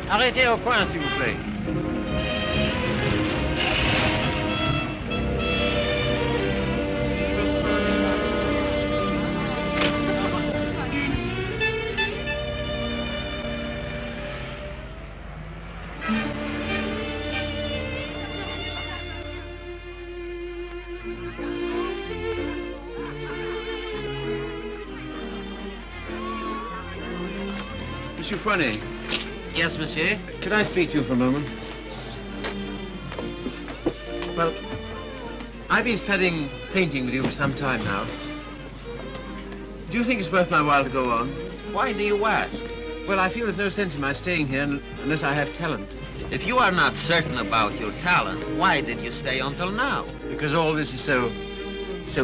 Arrêtez au coin, s'il vous plaît. Monsieur Fournet. Yes, monsieur? Could I speak to you for a moment? Well, I've been studying painting with you for some time now. Do you think it's worth my while to go on? Why do you ask? Well, I feel there's no sense in my staying here unless I have talent. If you are not certain about your talent, why did you stay until now? Because all this is so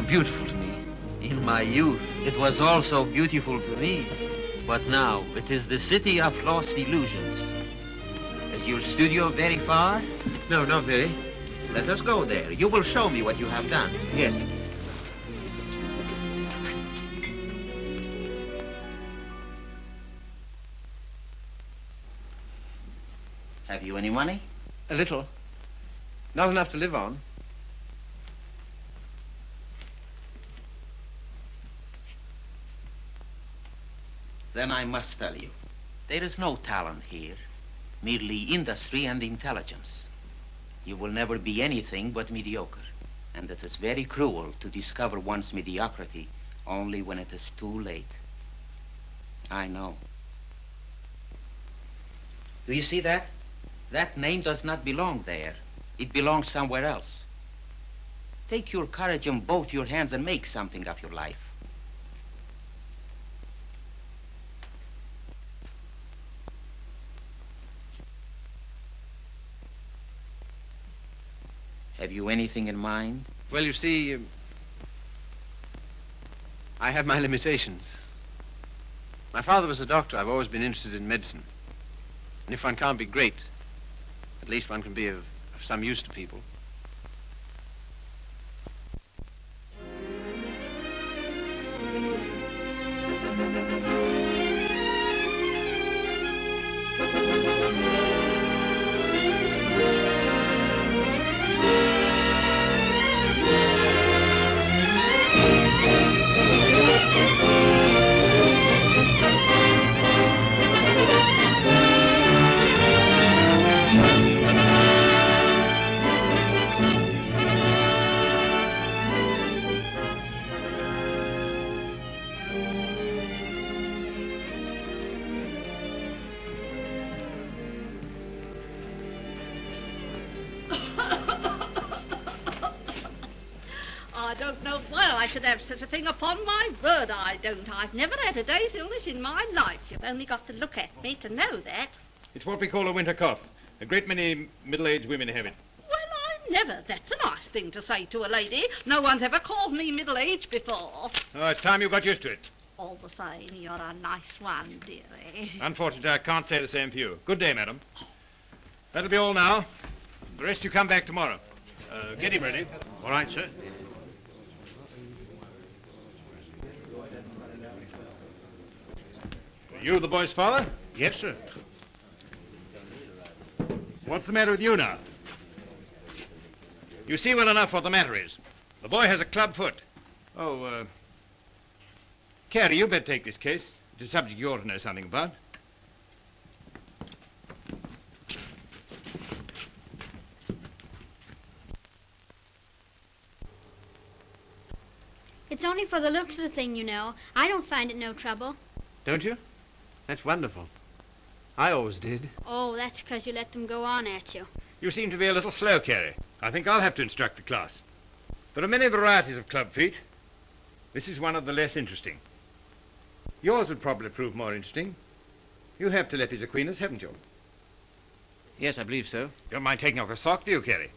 beautiful to me. In my youth, it was also beautiful to me. But now, it is the city of lost illusions. Is your studio very far? No, not very. Let us go there. You will show me what you have done. Yes. Have you any money? A little. Not enough to live on. Then I must tell you, there is no talent here, merely industry and intelligence. You will never be anything but mediocre, and it is very cruel to discover one's mediocrity only when it is too late. I know. Do you see that? That name does not belong there. It belongs somewhere else. Take your courage in both your hands and make something of your life. Have you anything in mind? Well, you see, I have my limitations. My father was a doctor. I've always been interested in medicine. And if one can't be great, at least one can be of some use to people. Have such a thing, upon my word I don't. I've never had a day's illness in my life. You've only got to look at me to know that. It's what we call a winter cough. A great many middle-aged women have it. Well, I never. That's a nice thing to say to a lady. No one's ever called me middle-aged before. Oh, it's time you got used to it. All the same, you're a nice one, dearie. Unfortunately, I can't say the same for you. Good day, madam. That'll be all now. The rest you come back tomorrow. Get him ready. All right, sir. You the boy's father? Yes, sir. What's the matter with you now? You see well enough what the matter is. The boy has a club foot. Oh, Carrie, you better take this case. It's a subject you ought to know something about. It's only for the looks of the thing, you know. I don't find it no trouble. Don't you? That's wonderful. I always did. Oh, that's because you let them go on at you. You seem to be a little slow, Carrie. I think I'll have to instruct the class. There are many varieties of club feet. This is one of the less interesting. Yours would probably prove more interesting. You have Telepi's Aquinas, haven't you? Yes, I believe so. You don't mind taking off a sock, do you, Carrie?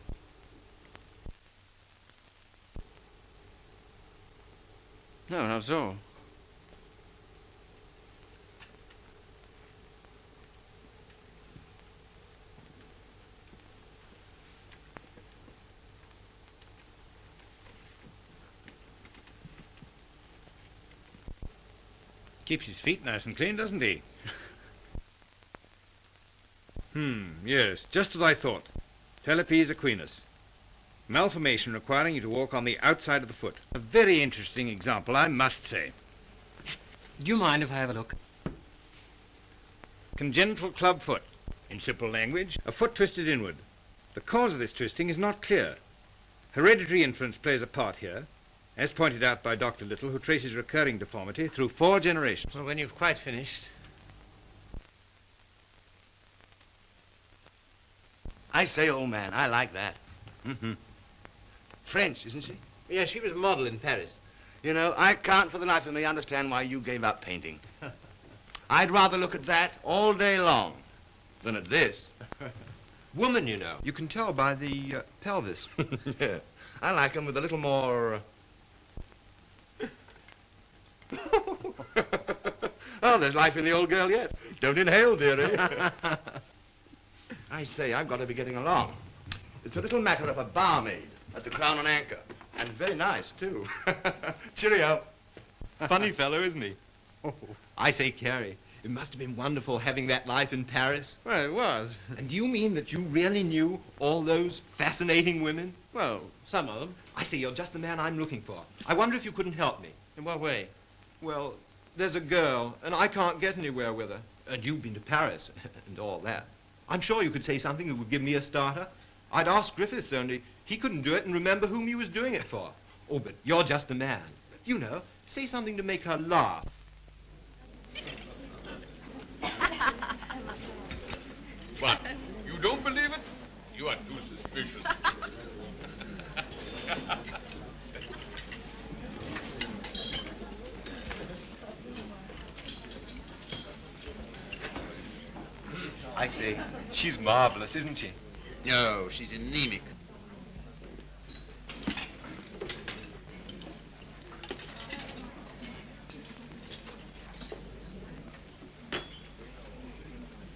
No, not at all. Keeps his feet nice and clean, doesn't he? Yes, just as I thought. Telepes equinus. Malformation requiring you to walk on the outside of the foot. A very interesting example, I must say. Do you mind if I have a look? Congenital club foot. In simple language, a foot twisted inward. The cause of this twisting is not clear. Hereditary influence plays a part here, as pointed out by Dr. Little, who traces recurring deformity through 4 generations. Well, when you've quite finished. I say, old man, I like that. French, isn't she? Yeah, she was a model in Paris. You know, I can't for the life of me understand why you gave up painting. I'd rather look at that all day long than at this. Woman, you know. You can tell by the pelvis. Yeah. I like them with a little more... Oh, there's life in the old girl yet. Don't inhale, dearie. I say, I've got to be getting along. It's a little matter of a barmaid at the Crown and Anchor. And very nice, too. Cheerio. Funny fellow, isn't he? I say, Carrie, it must have been wonderful having that life in Paris. Well, it was. And do you mean that you really knew all those fascinating women? Well, some of them. I say, you're just the man I'm looking for. I wonder if you couldn't help me. In what way? Well, there's a girl, and I can't get anywhere with her. And you've been to Paris and all that. I'm sure you could say something that would give me a starter. I'd ask Griffiths, only he couldn't do it and remember whom he was doing it for. Oh, but you're just the man. You know, say something to make her laugh. What? You don't believe it? You are too suspicious. I say, she's marvelous, isn't she? No, she's anemic.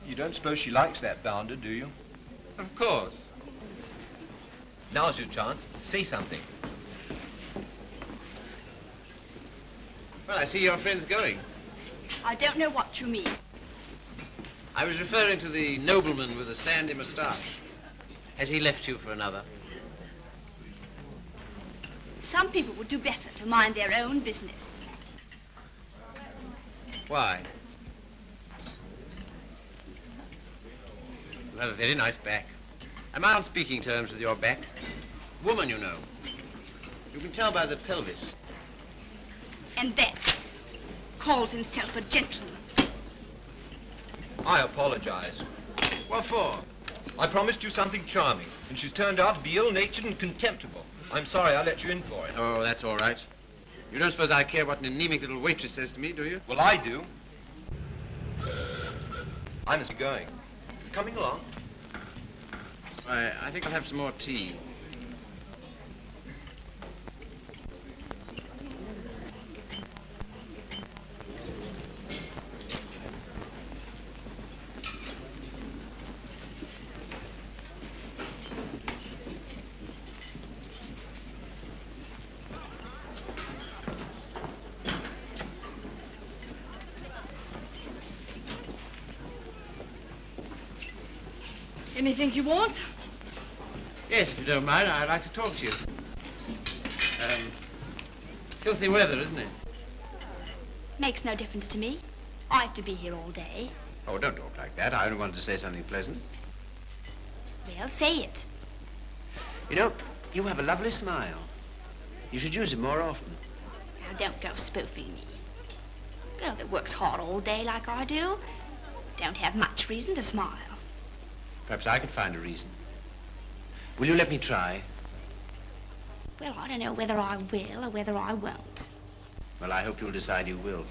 You don't suppose she likes that bounder, do you? Of course. Now's your chance. Say something. Well, I see your friend's going. I don't know what you mean. I was referring to the nobleman with the sandy moustache. Has he left you for another? Some people would do better to mind their own business. Why? You have a very nice back. Am I on speaking terms with your back? Woman, you know. You can tell by the pelvis. And that calls himself a gentleman. I apologize. What for? I promised you something charming, and she's turned out to be ill-natured and contemptible. I'm sorry I let you in for it. Oh, that's all right. You don't suppose I care what an anemic little waitress says to me, do you? Well, I do. I must be going. Coming along? Why, I think I'll have some more tea. Anything you want? Yes, if you don't mind, I'd like to talk to you. Filthy weather, isn't it? Makes no difference to me. I have to be here all day. Oh, don't talk like that. I only wanted to say something pleasant. Well, say it. You know, you have a lovely smile. You should use it more often. Now, don't go spoofing me. A girl that works hard all day like I do don't have much reason to smile. Perhaps I could find a reason. Will you let me try? Well, I don't know whether I will or whether I won't. Well, I hope you'll decide you will.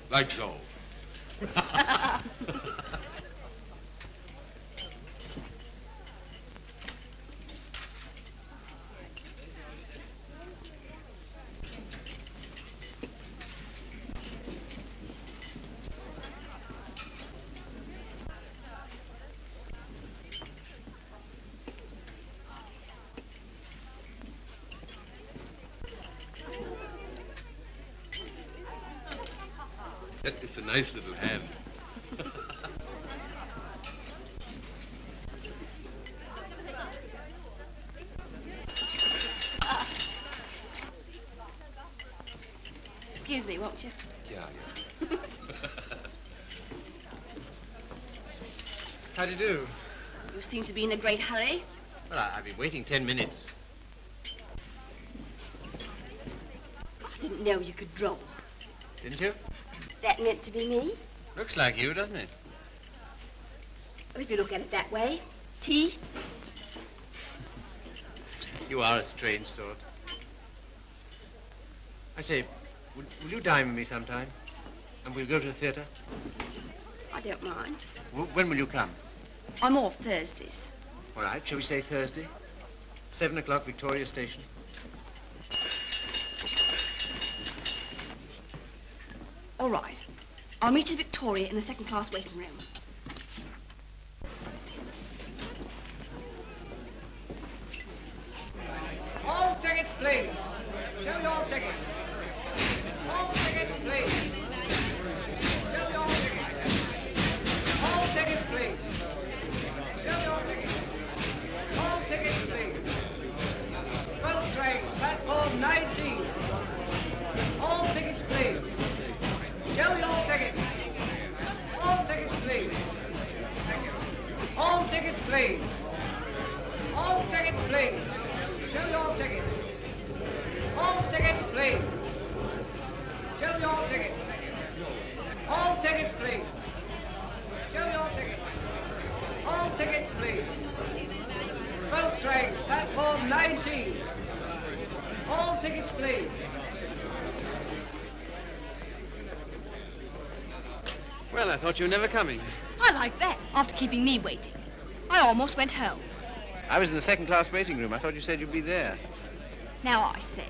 Like so. That is a nice little hand. Excuse me, won't you? Yeah. How do you do? You seem to be in a great hurry. Well, I've been waiting 10 minutes. I didn't know you could draw. Didn't you? That meant to be me? Looks like you, doesn't it? Well, if you look at it that way. Tea? You are a strange sort. I say, will you dine with me sometime? And we'll go to the theatre? I don't mind. When will you come? I'm off Thursdays. All right, shall we say Thursday? 7 o'clock, Victoria Station. All right. I'll meet you at Victoria in the second-class waiting room. All tickets, please. Show your tickets. All tickets, please. Show your tickets. All tickets, please. Show your tickets. All tickets, please. Boat train, platform 19. All tickets, please. Show your tickets. All tickets, please. Thank you. All tickets, please. All tickets, please. Show your tickets. All tickets, please. Show your tickets. All tickets, please. Show your tickets. All tickets, please. Boat train, platform 19. All tickets, please. Well, I thought you were never coming. I like that, after keeping me waiting. I almost went home. I was in the second-class waiting room. I thought you said you'd be there. Now I say,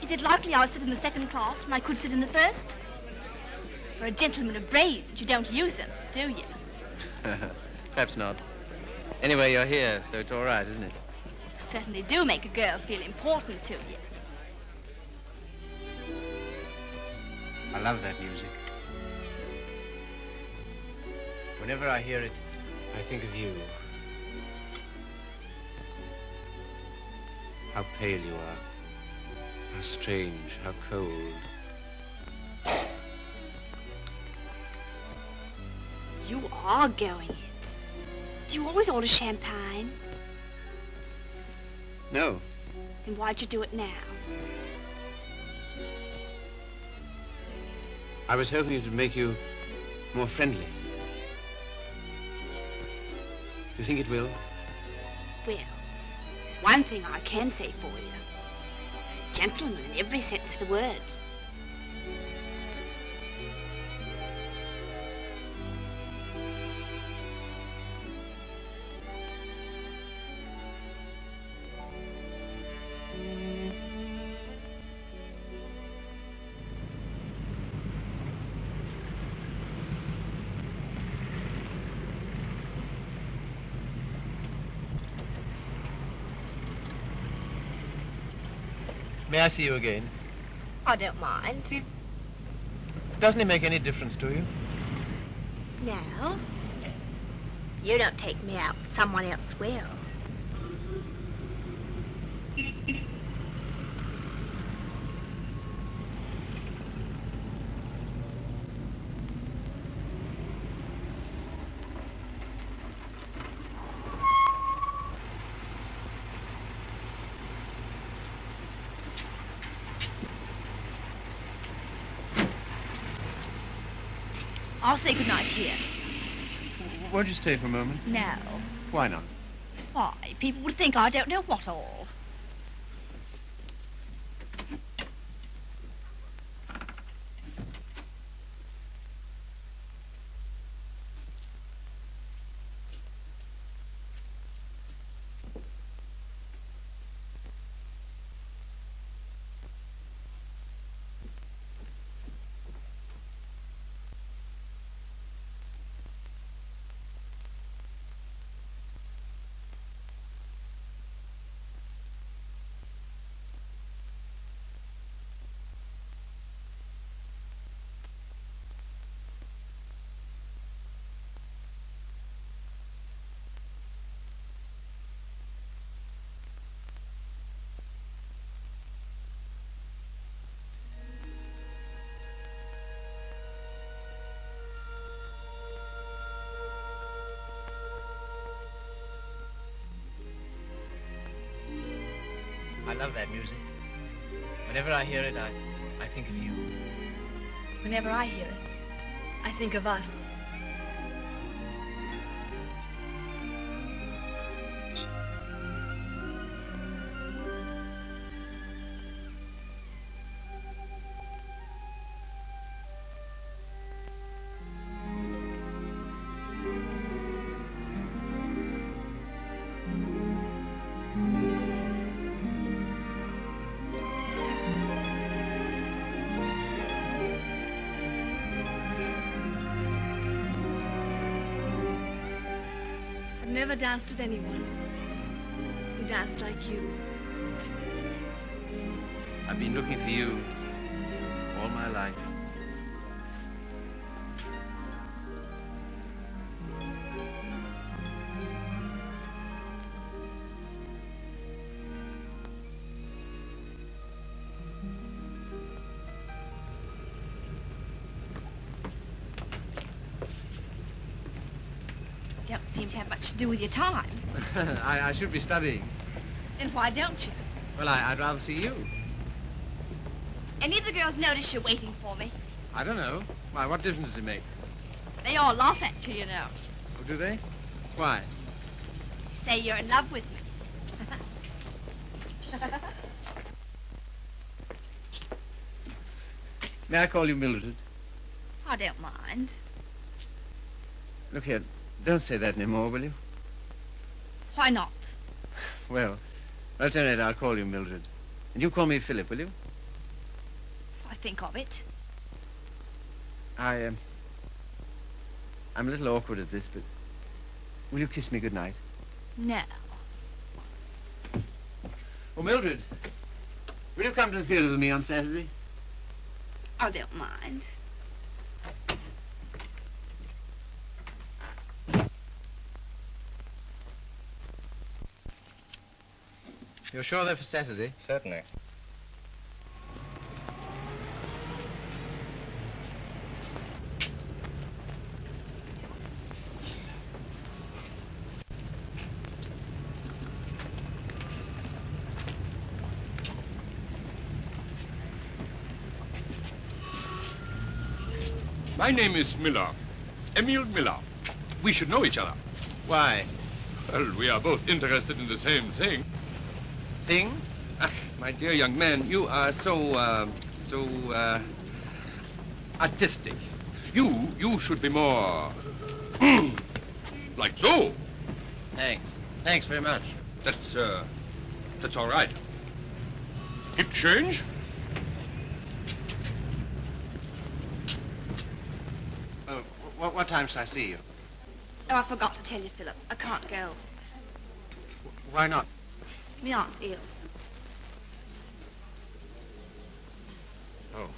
is it likely I'll sit in the second class when I could sit in the first? For a gentleman of brains, you don't use them, do you? Perhaps not. Anyway, you're here, so it's all right, isn't it? You certainly do make a girl feel important to you. I love that music. Whenever I hear it, I think of you. How pale you are. How strange, how cold. You are going it. Do you always order champagne? No. Then why'd you do it now? I was hoping it would make you more friendly. Do you think it will? Well, there's one thing I can say for you. A gentleman in every sense of the word. May I see you again? I don't mind. Doesn't it make any difference to you? No. You don't take me out, someone else will. I'll say goodnight here. Won't you stay for a moment? No. Why not? Why, people would think I don't know what all. I love that music. Whenever I hear it, I think of you. Whenever I hear it, I think of us. I've never danced with anyone who danced like you. I've been looking for you all my life. You don't seem to have much to do with your time. I should be studying. And why don't you? Well, I'd rather see you. Any of the girls notice you're waiting for me? I don't know. Why, what difference does it make? They all laugh at you, you know. Oh, do they? Why? Say you're in love with me. May I call you Mildred? I don't mind. Look here, don't say that anymore, will you? Why not? Well, at any rate, I'll call you Mildred. And you call me Philip, will you? I think of it. I'm a little awkward at this, but will you kiss me goodnight? No. Oh, Mildred, will you come to the theatre with me on Saturday? I don't mind. You're sure they're for Saturday? Certainly. My name is Miller. Emil Miller. We should know each other. Why? Well, we are both interested in the same thing. Thing? My dear young man, you are so artistic. You should be more like so. Thanks. Thanks very much. That's all right. Hip change? What time shall I see you? Oh, I forgot to tell you, Philip. I can't go. Why not? My aunt's ill. Oh.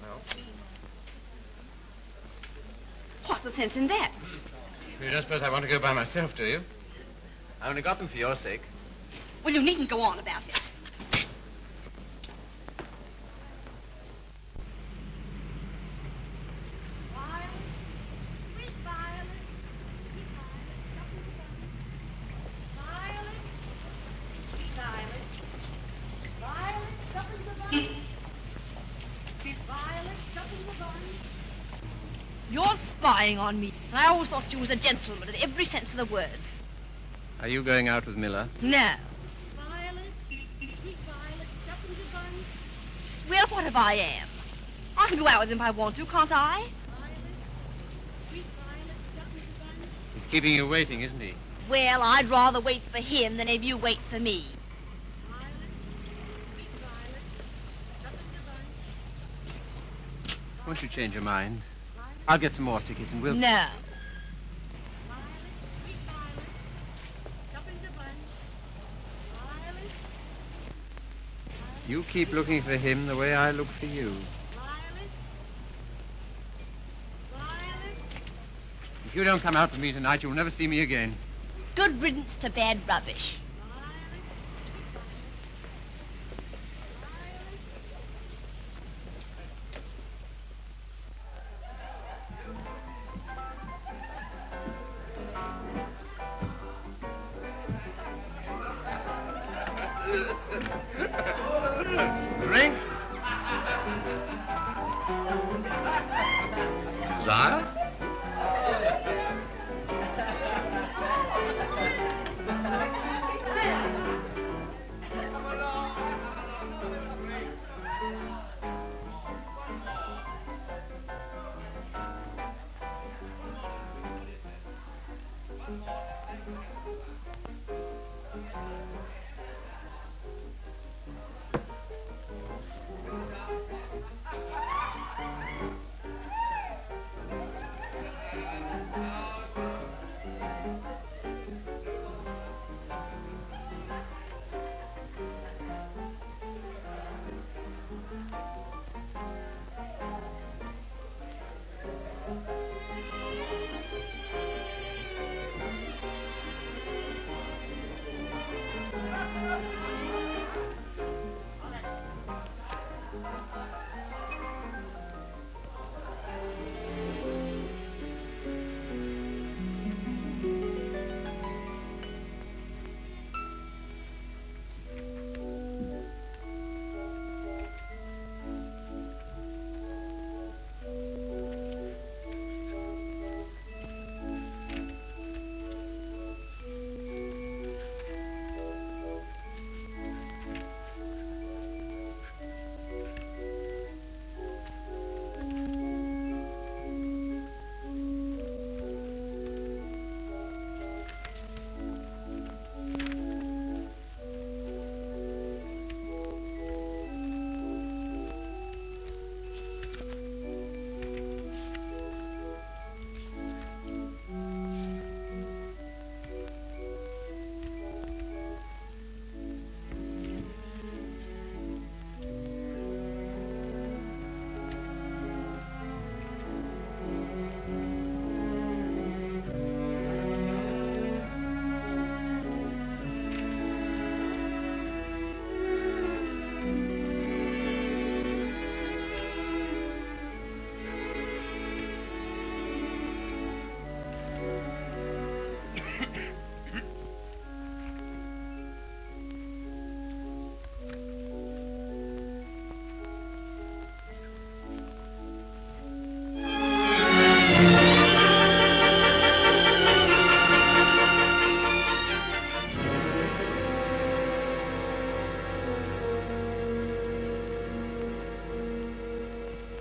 Well? What's the sense in that? You don't suppose I want to go by myself, do you? I only got them for your sake. Well, you needn't go on about it. You're spying on me. I always thought you was a gentleman in every sense of the word. Are you going out with Miller? No. Well, what if I am? I can go out with him if I want to, can't I? He's keeping you waiting, isn't he? Well, I'd rather wait for him than have you wait for me. Won't you change your mind? I'll get some more tickets and we'll... No. You keep looking for him the way I look for you. If you don't come out with me tonight, you'll never see me again. Good riddance to bad rubbish. Drink? Sire?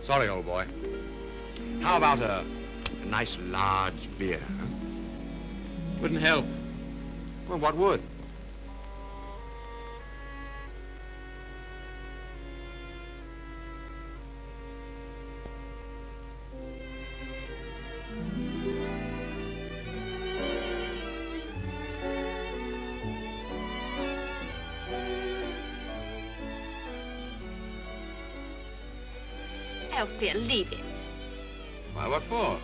Sorry, old boy. How about a nice large beer? Huh? Wouldn't help. Well, what would? Oh, Phil, leave it. Why, what for?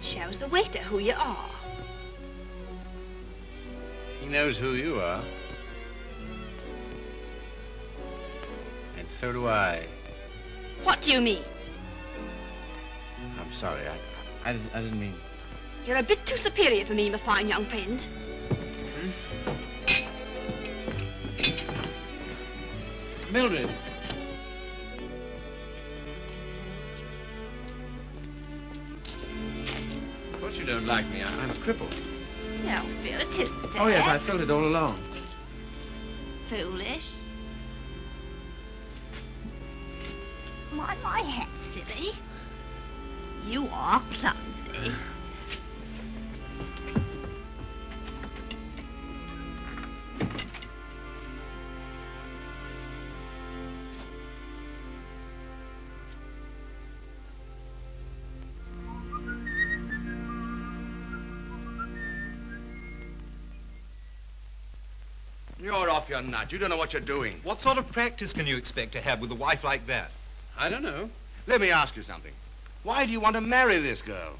Shows the waiter who you are. He knows who you are. And so do I. What do you mean? I'm sorry. I didn't mean... You're a bit too superior for me, my fine young friend. Mildred. Of course you don't like me. I'm a cripple. No, Phil, it isn't that. Oh, yes, I felt it all along. Foolish. My hat, silly. You are clumsy. You're off your nut. You don't know what you're doing. What sort of practice can you expect to have with a wife like that? I don't know. Let me ask you something. Why do you want to marry this girl?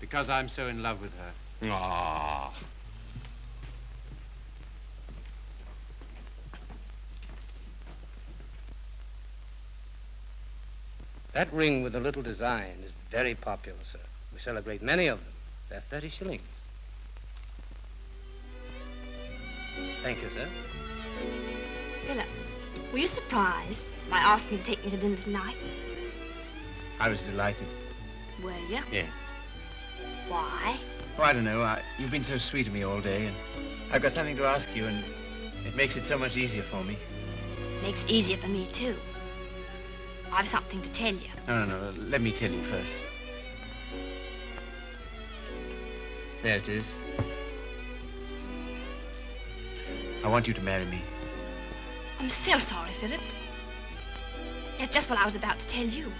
Because I'm so in love with her. Ah. That ring with the little design is very popular, sir. We sell a great many of them. They're 30 shillings. Thank you, sir. Philip, Were you surprised by asking me to take me to dinner tonight? I was delighted. Were you? Yeah. Why? Oh, I don't know. You've been so sweet to me all day, and I've got something to ask you, and it makes it so much easier for me. Makes it easier for me, too. I've something to tell you. No. Let me tell you first. There it is. I want you to marry me. I'm so sorry, Philip. That's just what I was about to tell you.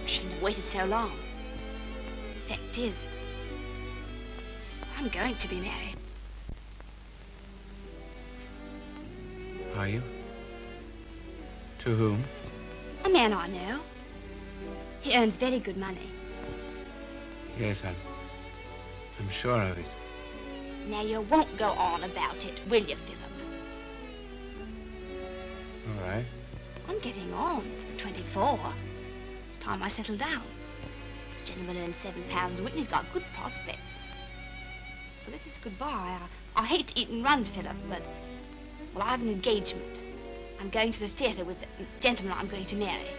I shouldn't have waited so long. Fact is, I'm going to be married. Are you? To whom? A man I know. He earns very good money. Yes, I'm sure of it. Now, you won't go on about it, will you, Philip? All right. I'm getting on. 24. It's time I settle down. The gentleman earns £7 a week and he's got good prospects. Well, this is goodbye. I hate to eat and run, Philip, but... Well, I have an engagement. I'm going to the theatre with the gentleman I'm going to marry.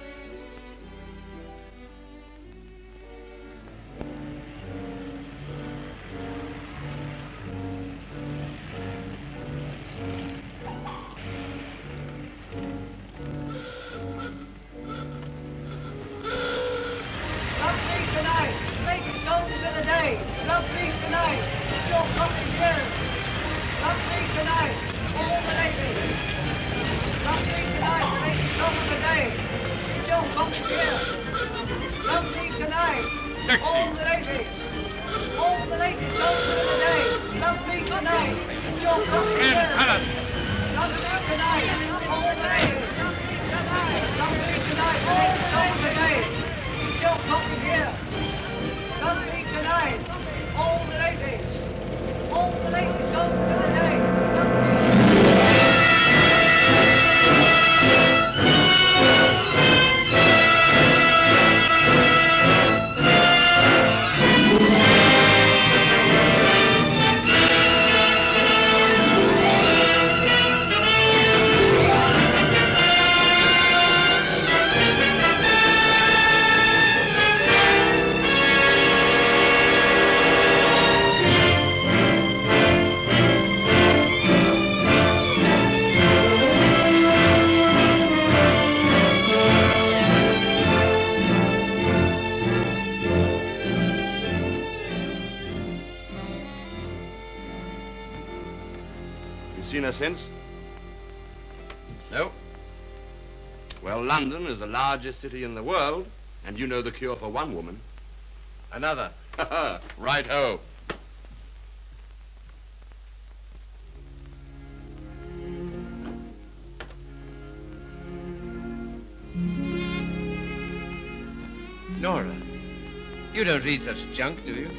Seen her since? No. Well, London is the largest city in the world, and you know the cure for one woman. Another. Right-ho. Nora, you don't read such junk, do you?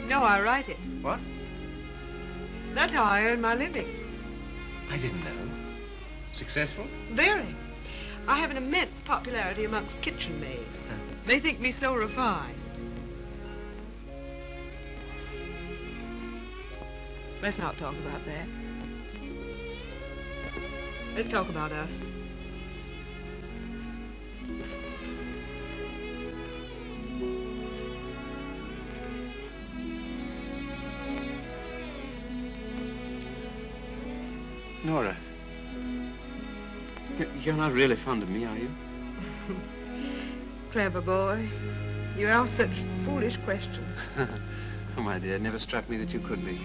No, I write it. What? That's how I earn my living. I didn't know. Successful? Very. I have an immense popularity amongst kitchen maids. They think me so refined. Let's not talk about that. Let's talk about us. Nora, you're not really fond of me, are you? Clever boy. You ask such foolish questions. Oh, my dear, it never struck me that you could be.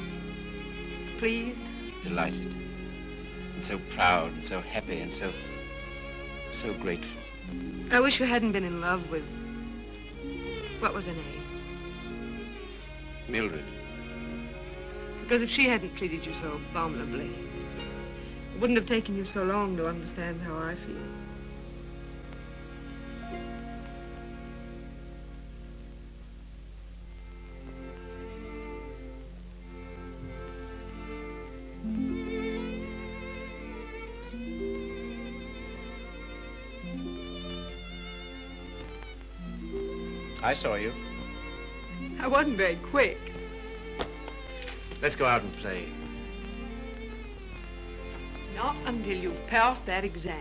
Pleased? Delighted. And so proud and so happy and so grateful. I wish you hadn't been in love with... What was her name? Mildred. Because if she hadn't treated you so abominably, it wouldn't have taken you so long to understand how I feel. I saw you. I wasn't very quick. Let's go out and play. Not until you've passed that exam.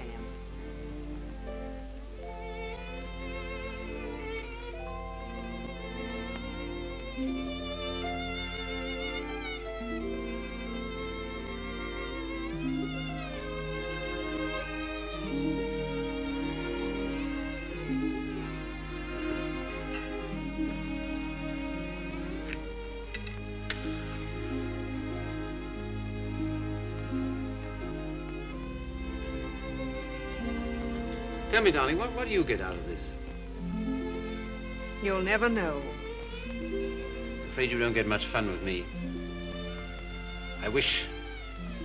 Tell me, darling, what do you get out of this? You'll never know. I'm afraid you don't get much fun with me. I wish...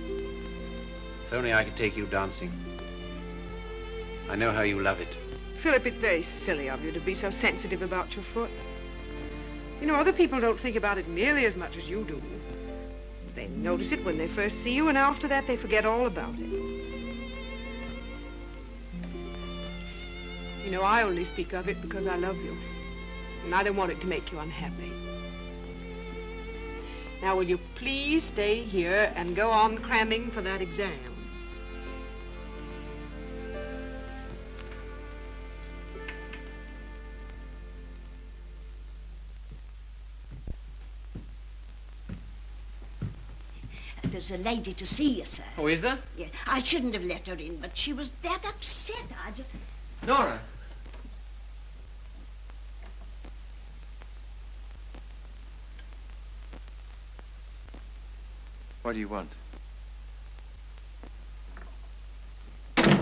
If only I could take you dancing. I know how you love it. Philip, it's very silly of you to be so sensitive about your foot. You know, other people don't think about it nearly as much as you do. They notice it when they first see you, and after that they forget all about it. You know, I only speak of it because I love you, and I don't want it to make you unhappy. Now, will you please stay here and go on cramming for that exam? There's a lady to see you, sir. Oh, is there? Yeah, I shouldn't have let her in, but she was that upset. I just... Nora. What do you want? I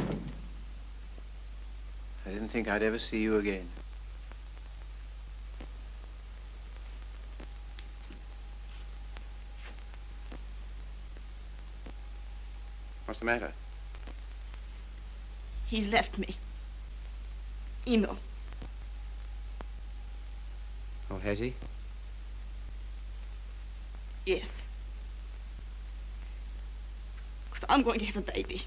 didn't think I'd ever see you again. What's the matter? He's left me. Eno. Oh, has he? Yes. Because I'm going to have a baby.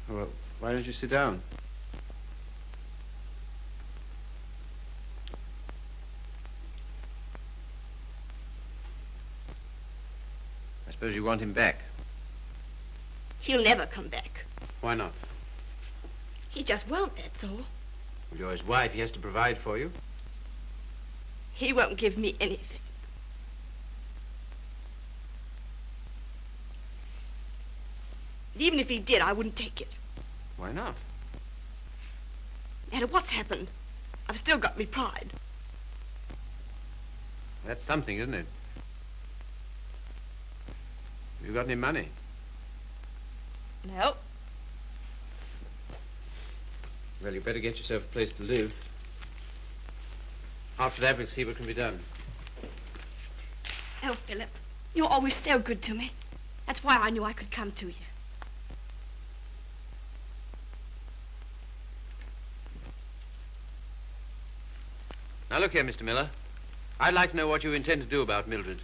Well, why don't you sit down? I suppose you want him back. He'll never come back. Why not? He just won't, that's all. You're his wife. He has to provide for you. He won't give me anything. Even if he did, I wouldn't take it. Why not? No matter what's happened, I've still got me pride. That's something, isn't it? Have you got any money? No. Well, you better get yourself a place to live. After that, we'll see what can be done. Oh, Philip, you're always so good to me. That's why I knew I could come to you. Now, look here, Mr. Miller. I'd like to know what you intend to do about Mildred.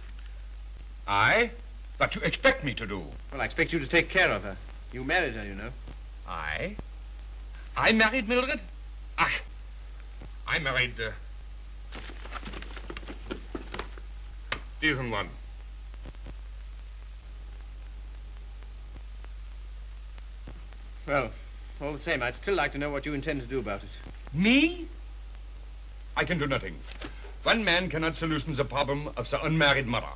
I? What you expect me to do? Well, I expect you to take care of her. You married her, you know. I? I married Mildred? Ach, I married, diesen one. Well, all the same, I'd still like to know what you intend to do about it. Me? I can do nothing. One man cannot solution the problem of the unmarried mother.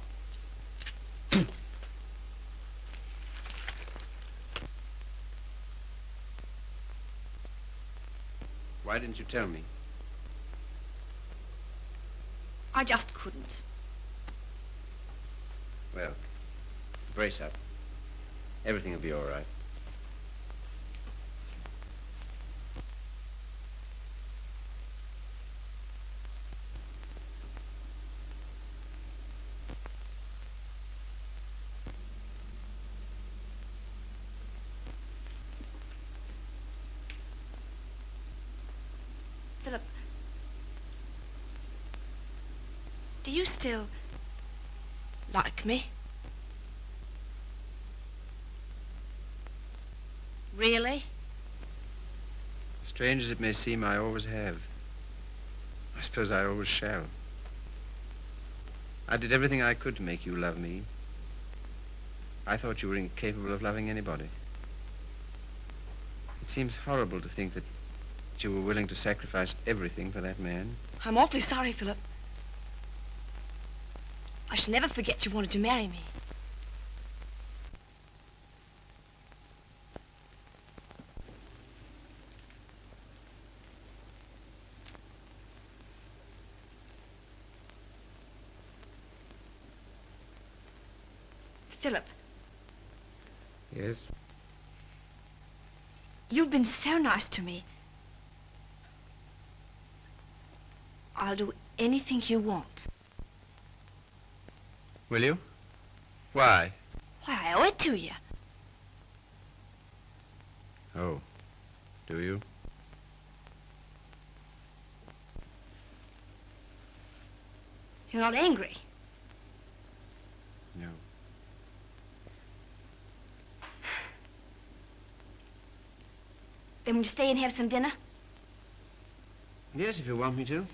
Why didn't you tell me? I just couldn't. Well, brace up. Everything will be all right. Philip, do you still like me? Really? Strange as it may seem, I always have. I suppose I always shall. I did everything I could to make you love me. I thought you were incapable of loving anybody. It seems horrible to think that you were willing to sacrifice everything for that man. I'm awfully sorry, Philip. I shall never forget you wanted to marry me. Philip. Yes? You've been so nice to me. I'll do anything you want. Will you? Why? Why, I owe it to you. Oh, do you? You're not angry. No. Then will you stay and have some dinner? Yes, if you want me to. Of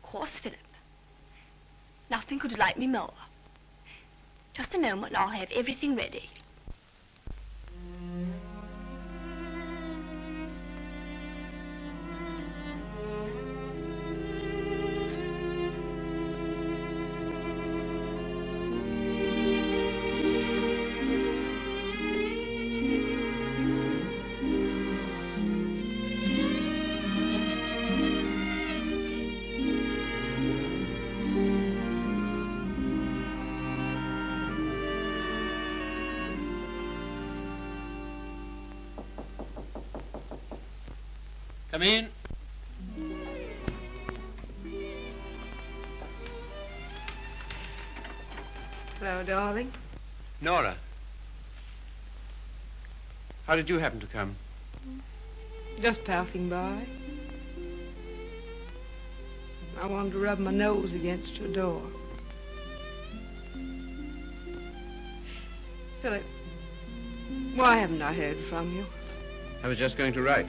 course, Philip. Nothing could delight me more. Just a moment and I'll have everything ready. Come in. Hello, darling. Nora. How did you happen to come? Just passing by. I wanted to rub my nose against your door. Philip, why haven't I heard from you? I was just going to write.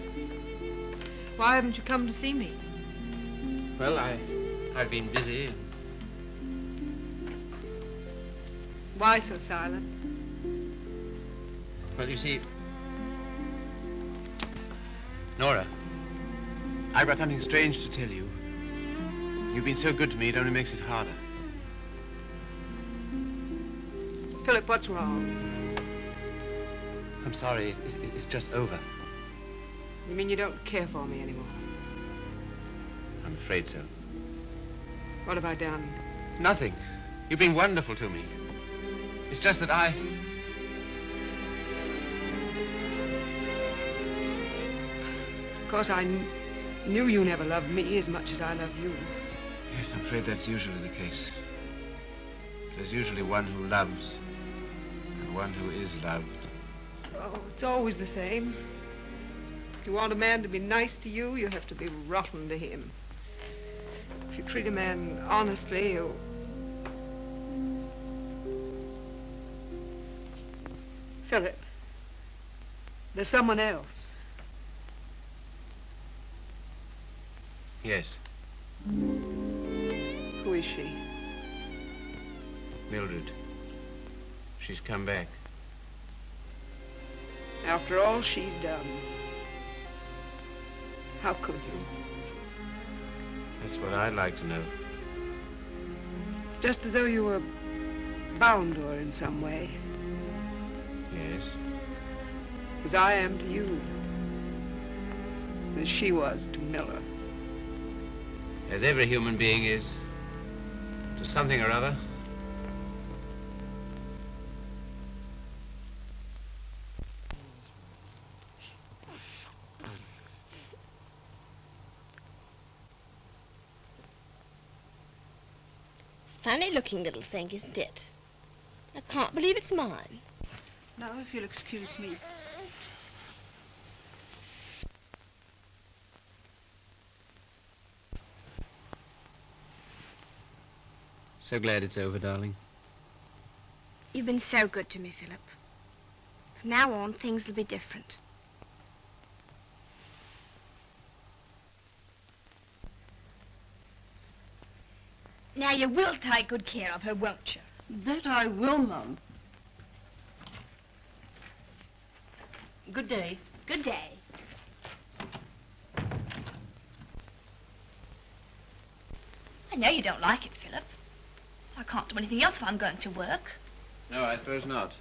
Why haven't you come to see me? Well, I've been busy. Why so silent? Well, you see, Nora, I've got something strange to tell you. You've been so good to me, it only makes it harder. Philip, what's wrong? I'm sorry, it's just over. You mean you don't care for me anymore? I'm afraid so. What have I done? Nothing. You've been wonderful to me. It's just that Of course, I knew you never loved me as much as I love you. Yes, I'm afraid that's usually the case. There's usually one who loves and one who is loved. Oh, it's always the same. If you want a man to be nice to you, you have to be rotten to him. If you treat a man honestly, you... Philip, there's someone else. Yes. Who is she? Mildred. She's come back. After all she's done. How could you? That's what I'd like to know. Just as though you were bound to her in some way. Yes. As I am to you. As she was to Miller. As every human being is. To something or other. Funny looking little thing, isn't it? I can't believe it's mine. Now, if you'll excuse me. So glad it's over, darling. You've been so good to me, Philip. From now on, things will be different. Now, you will take good care of her, won't you? That I will, Mum. Good day. Good day. I know you don't like it, Philip. I can't do anything else if I'm going to work. No, I suppose not.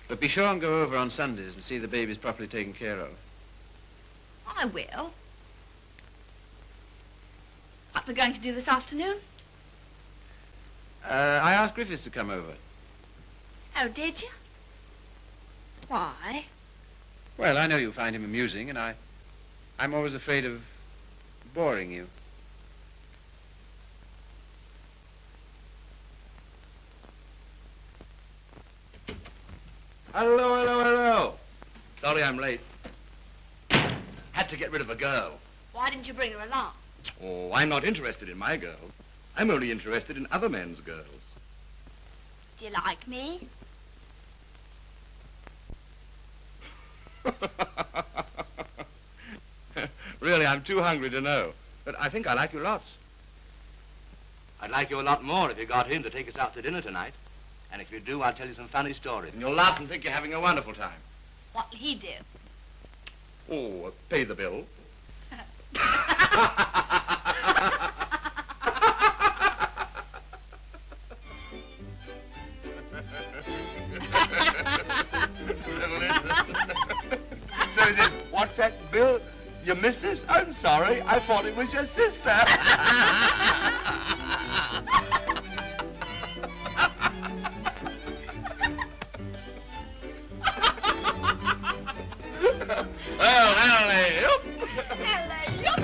But be sure and go over on Sundays and see the babies properly taken care of. I will. What we're going to do this afternoon? I asked Griffiths to come over. Oh, did you? Why? Well, I know you find him amusing, and I'm always afraid of boring you. Hello, hello, hello. Sorry I'm late. Had to get rid of a girl. Why didn't you bring her along? Oh, I'm not interested in my girl. I'm only interested in other men's girls. Do you like me? Really, I'm too hungry to know. But I think I like you lots. I'd like you a lot more if you got him to take us out to dinner tonight. And if you do, I'll tell you some funny stories. And you'll laugh and think you're having a wonderful time. What'll he do? Oh, pay the bill. So he says, what's that bill? Your missus? I'm sorry. I thought it was your sister. Well, alley-oop. Alley-oop.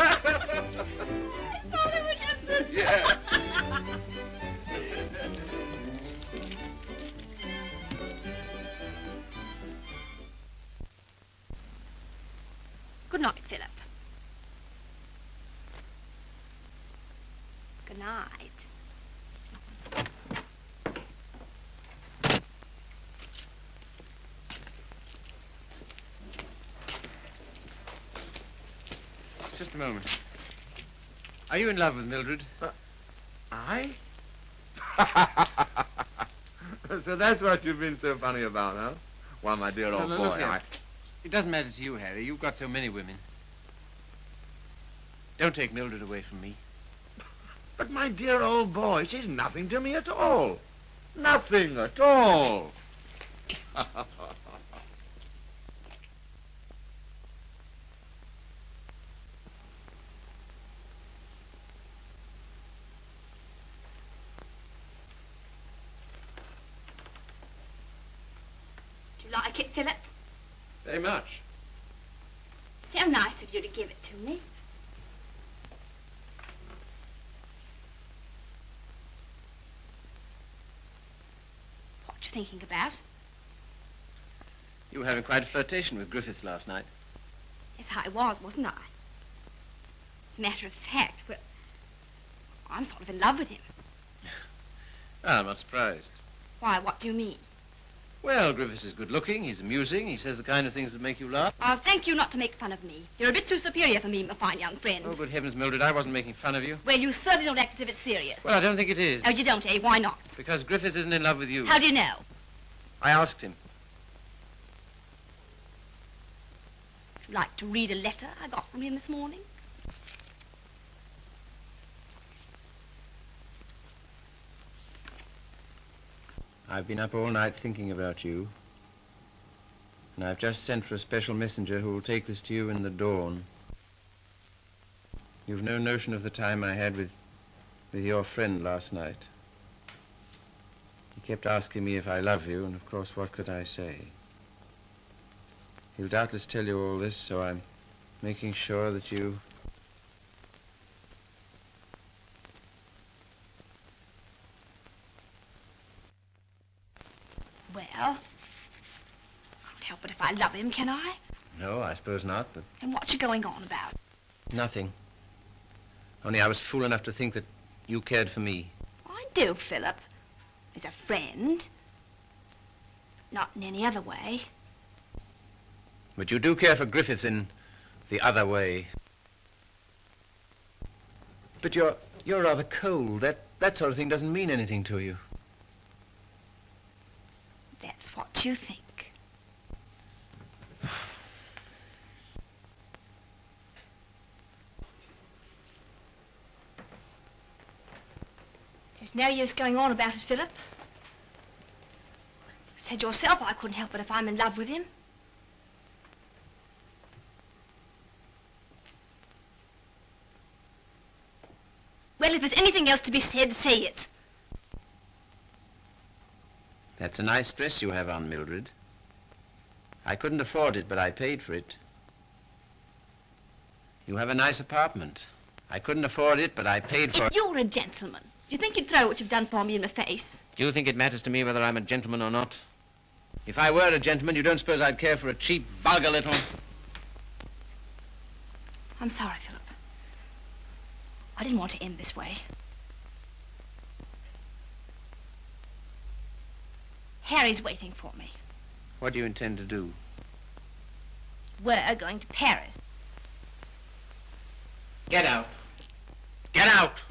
I thought it was your sister. Yeah. Good night, Philip. Good night. Just a moment. Are you in love with Mildred? I? So that's what you've been so funny about, huh? Well, my dear old No, boy, look here. It doesn't matter to you, Harry. You've got so many women. Don't take Mildred away from me. But my dear old boy, she's nothing to me at all. Nothing at all. Do you like it, Philip? Very much. So nice of you to give it to me. What you thinking about? You were having quite a flirtation with Griffiths last night. Yes, I was, wasn't I? As a matter of fact, well, I'm sort of in love with him. Ah, I'm not surprised. Why, what do you mean? Well, Griffiths is good-looking, he's amusing, he says the kind of things that make you laugh. I'll thank you not to make fun of me. You're a bit too superior for me, my fine young friend. Oh, good heavens, Mildred, I wasn't making fun of you. Well, you certainly don't act as if it's serious. Well, I don't think it is. Oh, you don't, eh? Why not? Because Griffiths isn't in love with you. How do you know? I asked him. Would you like to read a letter I got from him this morning? I've been up all night thinking about you. And I've just sent for a special messenger who will take this to you in the dawn. You've no notion of the time I had with your friend last night. He kept asking me if I love you, and of course, what could I say? He'll doubtless tell you all this, so I'm making sure that you... Well, I can't help it if I love him, can I? No, I suppose not, but... And what's you going on about? Nothing. Only I was fool enough to think that you cared for me. I do, Philip. As a friend. Not in any other way. But you do care for Griffiths in the other way. But you're rather cold. That sort of thing doesn't mean anything to you. That's what you think. There's no use going on about it, Philip. Said yourself I couldn't help it if I'm in love with him. Well, if there's anything else to be said, say it. That's a nice dress you have on, Mildred. I couldn't afford it, but I paid for it. You have a nice apartment. I couldn't afford it, but I paid for it. If you're a gentleman, do you think you'd throw what you've done for me in the face? Do you think it matters to me whether I'm a gentleman or not? If I were a gentleman, you don't suppose I'd care for a cheap, vulgar little... I'm sorry, Philip. I didn't want to end this way. Harry's waiting for me. What do you intend to do? We're going to Paris. Get out. Get out!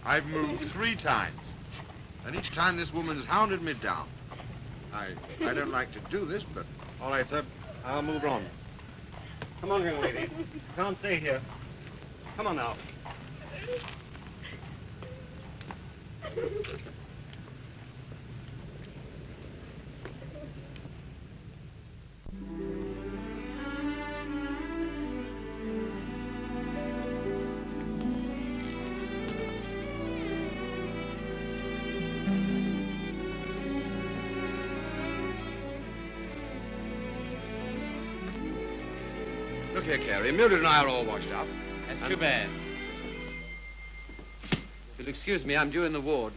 I've moved 3 times, and each time this woman has hounded me down. I don't like to do this, but... All right, sir. I'll move on. Come on, young lady. You can't stay here. Come on now. Look here, Carrie. Mildred and I are all washed up. That's too bad. If you'll excuse me, I'm due in the ward.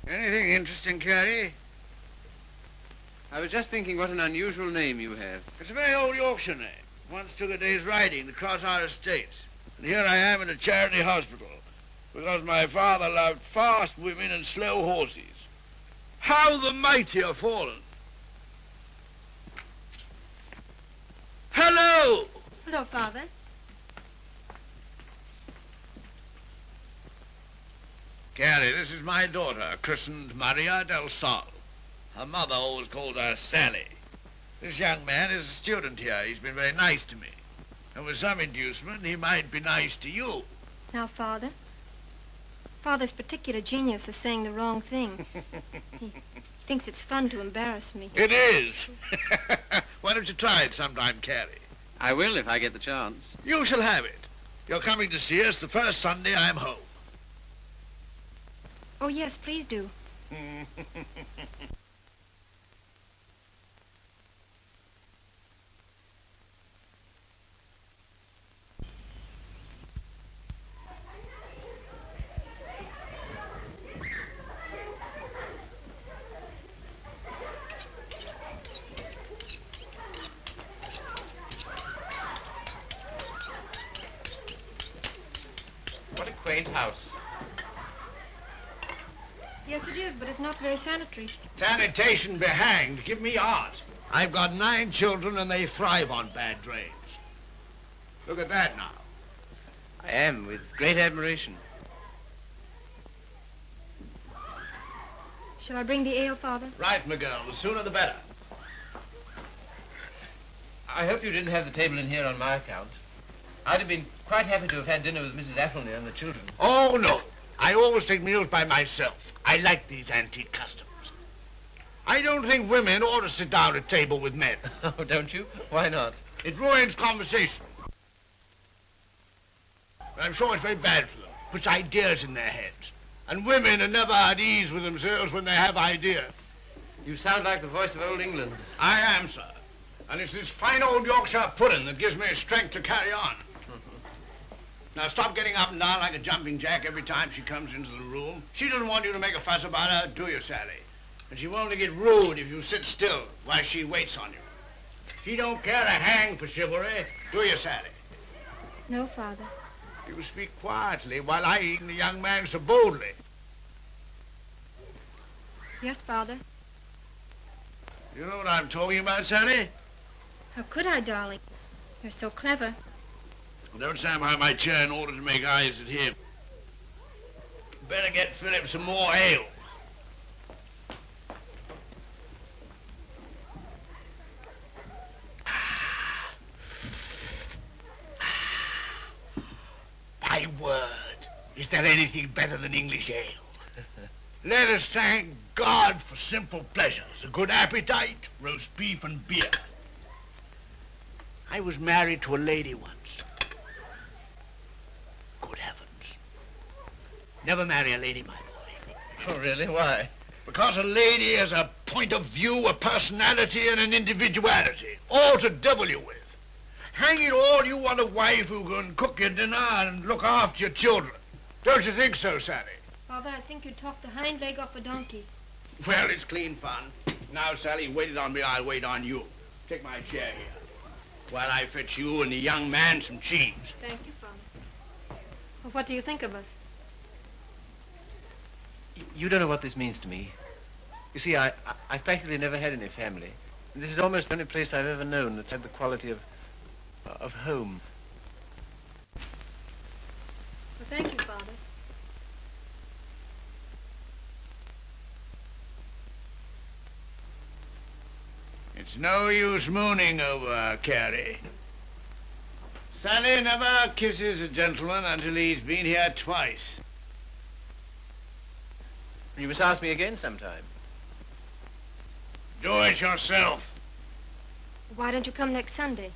Anything interesting, Carrie? I was just thinking what an unusual name you have. It's a very old Yorkshire name. Once took a day's riding to cross our estates. And here I am in a charity hospital because my father loved fast women and slow horses. How the mighty are fallen. Hello! Hello, Father. Carrie, this is my daughter, christened Maria del Sol. Her mother always called her Sally. This young man is a student here. He's been very nice to me. And with some inducement, he might be nice to you. Now, Father. Father's particular genius is saying the wrong thing. He thinks it's fun to embarrass me. It is. Why don't you try it sometime, Carrie? I will if I get the chance. You shall have it. You're coming to see us the first Sunday I'm home. Oh, yes, please do. What a quaint house. Yes, it is, but it's not very sanitary. Sanitation be hanged. Give me art. I've got 9 children and they thrive on bad drains. Look at that now. I am, with great admiration. Shall I bring the ale, Father? Right, my girl. The sooner the better. I hope you didn't have the table in here on my account. I'd have been quite happy to have had dinner with Mrs. Athelney and the children. Oh, no. I always take meals by myself. I like these antique customs. I don't think women ought to sit down at table with men. Oh, don't you? Why not? It ruins conversation. I'm sure it's very bad for them. Puts ideas in their heads. And women are never at ease with themselves when they have ideas. You sound like the voice of old England. I am, sir. And it's this fine old Yorkshire pudding that gives me strength to carry on. Now, stop getting up and down like a jumping jack every time she comes into the room. She doesn't want you to make a fuss about her, do you, Sally? And she won't get rude if you sit still while she waits on you. She don't care a hang for chivalry, do you, Sally? No, Father. You speak quietly while eyeing the young man so boldly. Yes, Father. You know what I'm talking about, Sally? How could I, darling? You're so clever. Don't stand behind my chair in order to make eyes at him. Better get Philip some more ale. My word, is there anything better than English ale? Let us thank God for simple pleasures, a good appetite, roast beef and beer. I was married to a lady once. Good heavens. Never marry a lady, my boy. Oh, really? Why? Because a lady has a point of view, a personality, and an individuality, all to devil you with. Hang it all, you want a wife who can cook your dinner and look after your children. Don't you think so, Sally? Father, I think you talked the hind leg off a donkey. Well, it's clean fun. Now, Sally, you waited on me, I'll wait on you. Take my chair here, while I fetch you and the young man some cheese. Thank you, Father. Well, what do you think of us? You don't know what this means to me. You see, I've practically never had any family. And this is almost the only place I've ever known that's had the quality of home. Well, thank you, Father. It's no use mooning over Carrie. Sally never kisses a gentleman until he's been here twice. You must ask me again sometime. Do it yourself. Why don't you come next Sunday?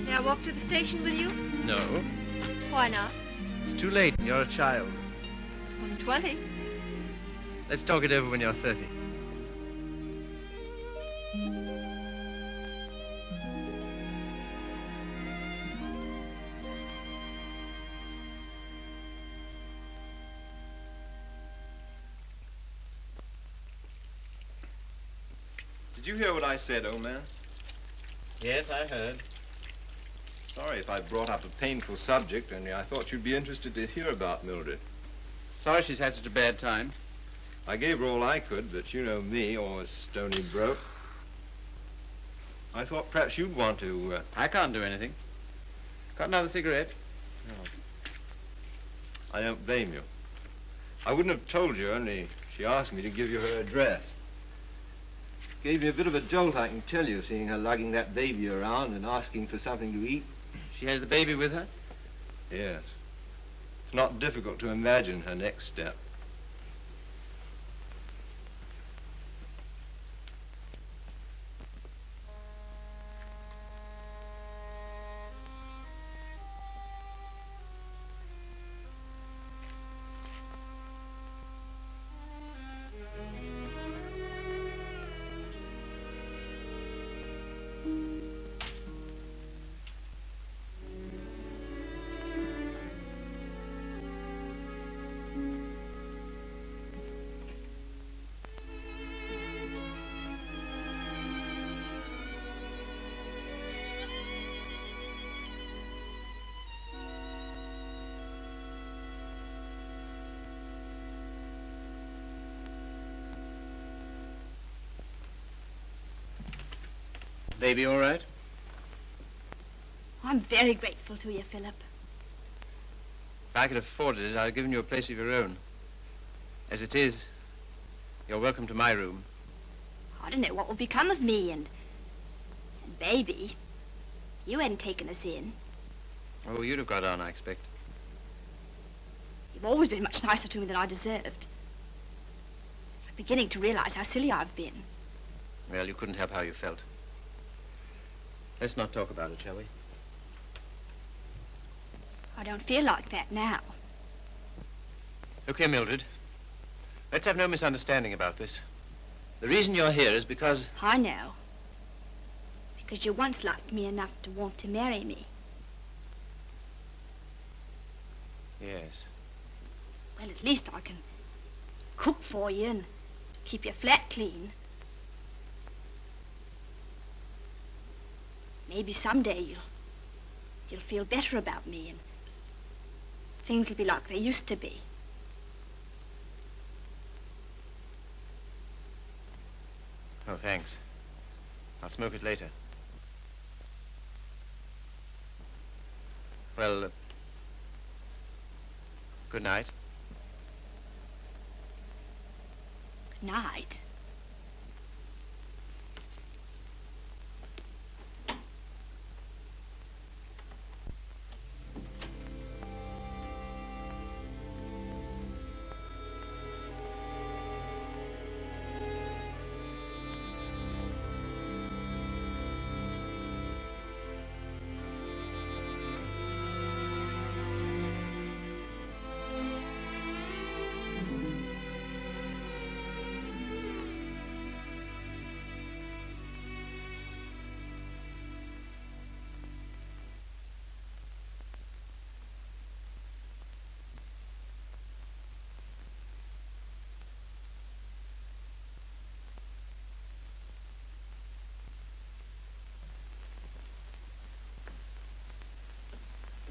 May I walk to the station with you? No. Why not? It's too late and you're a child. I'm 20. Let's talk it over when you're 30. Did you hear what I said, old man? Yes, I heard. Sorry if I brought up a painful subject, only I thought you'd be interested to hear about Mildred. Sorry she's had such a bad time. I gave her all I could, but you know me, always stony broke. I thought perhaps you'd want to... I can't do anything. Got another cigarette? No. I don't blame you. I wouldn't have told you, only she asked me to give you her address. Gave me a bit of a jolt, I can tell you, seeing her lugging that baby around and asking for something to eat. She has the baby with her? Yes. It's not difficult to imagine her next step. Baby all right? I'm very grateful to you, Philip. If I could afford it, I'd have given you a place of your own. As it is, you're welcome to my room. I don't know what will become of me and Baby. You hadn't taken us in. Oh, you'd have got on, I expect. You've always been much nicer to me than I deserved. I'm beginning to realize how silly I've been. Well, you couldn't help how you felt. Let's not talk about it, shall we? I don't feel like that now. Look here, Mildred. Let's have no misunderstanding about this. The reason you're here is because... I know. Because you once liked me enough to want to marry me. Yes. Well, at least I can cook for you and keep your flat clean. Maybe someday you'll feel better about me and things will be like they used to be. Oh, thanks. I'll smoke it later. Well, good night. Good night.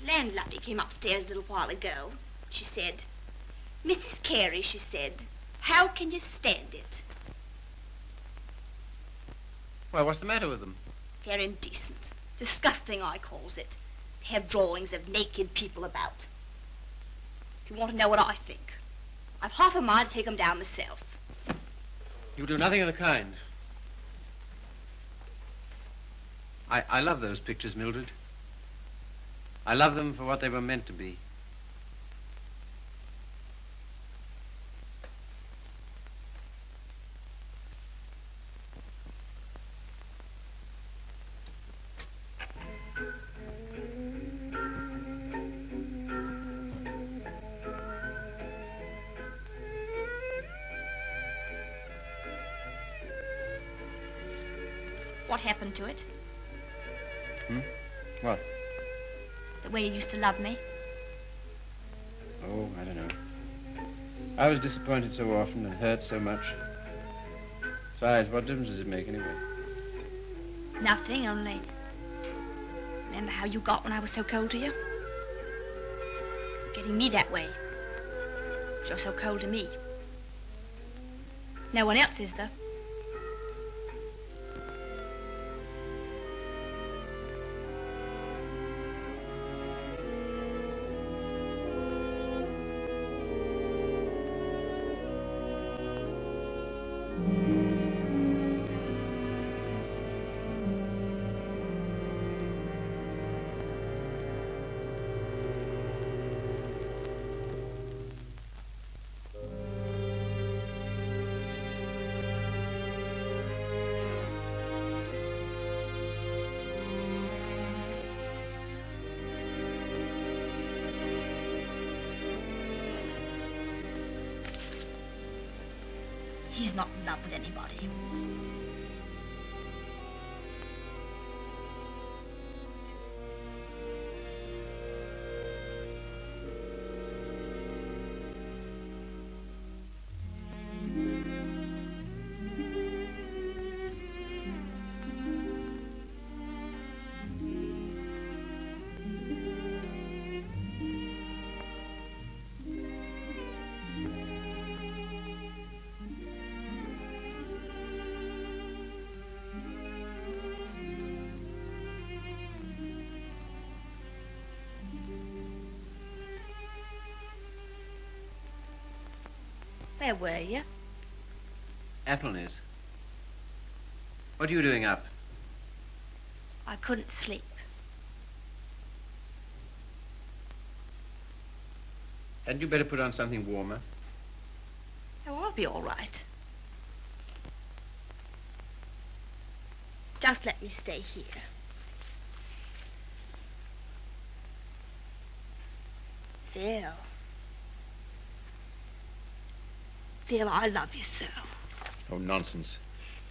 Landlady came upstairs a little while ago. She said, "Mrs. Carey," she said, "how can you stand it?" Well, what's the matter with them? They're indecent. Disgusting, I calls it. To have drawings of naked people about. If you want to know what I think, I've half a mind to take them down myself. You do nothing of the kind. I love those pictures, Mildred. I love them for what they were meant to be. What happened to it? What? The way you used to love me? Oh, I don't know. I was disappointed so often and hurt so much. Besides, what difference does it make anyway? Nothing, only... Remember how you got when I was so cold to you? Getting me that way. You're so cold to me. No one else is, though. He's not in love with anybody. Where were you? Athelney's. What are you doing up? I couldn't sleep. Hadn't you better put on something warmer? Oh, I'll be all right. Just let me stay here. Phil. Phil, I love you so. Oh, nonsense.